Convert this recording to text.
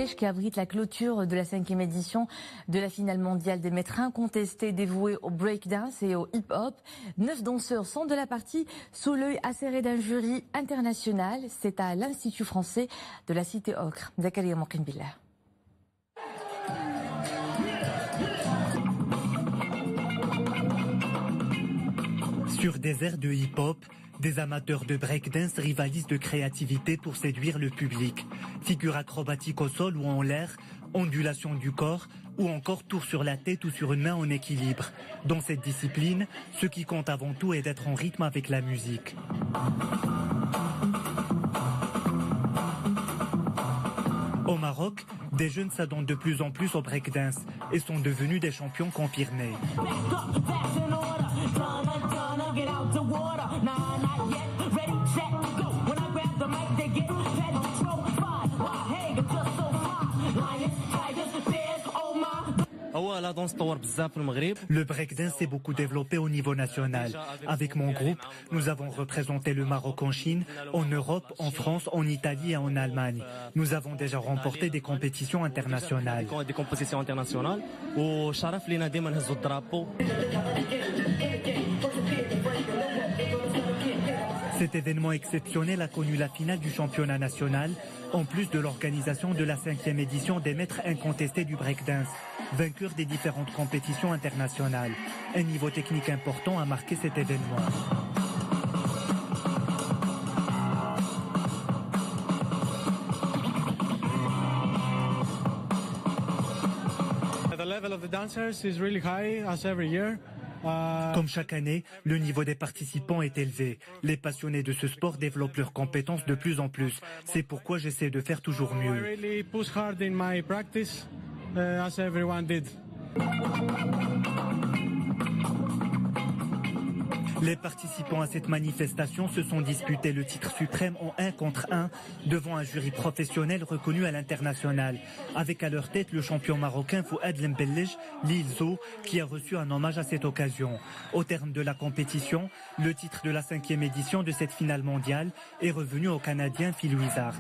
Marrakech qui abrite la clôture de la 5e édition de la finale mondiale des maîtres incontestés dévoués au breakdance et au hip-hop. 9 danseurs sont de la partie sous l'œil acéré d'un jury international. C'est à l'Institut français de la Cité Ocre. Zakaria Mokin Billah. Sur des airs de hip-hop, des amateurs de breakdance rivalisent de créativité pour séduire le public. Figures acrobatiques au sol ou en l'air, ondulation du corps ou encore tour sur la tête ou sur une main en équilibre. Dans cette discipline, ce qui compte avant tout est d'être en rythme avec la musique. Au Maroc, des jeunes s'adonnent de plus en plus au breakdance et sont devenus des champions confirmés. Le breakdance s'est beaucoup développé au niveau national. Avec mon groupe, nous avons représenté le Maroc en Chine, en Europe, en France, en Italie et en Allemagne. Nous avons déjà remporté des compétitions internationales. Cet événement exceptionnel a connu la finale du championnat national, en plus de l'organisation de la 5e édition des maîtres incontestés du breakdance, vainqueurs des différentes compétitions internationales. Un niveau technique important a marqué cet événement. The level of the dancers is really high as every year. Comme chaque année, le niveau des participants est élevé. Les passionnés de ce sport développent leurs compétences de plus en plus. C'est pourquoi j'essaie de faire toujours mieux. Les participants à cette manifestation se sont disputés le titre suprême en 1 contre 1 devant un jury professionnel reconnu à l'international, avec à leur tête le champion marocain Fouad Lembellej, l'Ilzo, qui a reçu un hommage à cette occasion. Au terme de la compétition, le titre de la 5e édition de cette finale mondiale est revenu au Canadien Phil Wizard.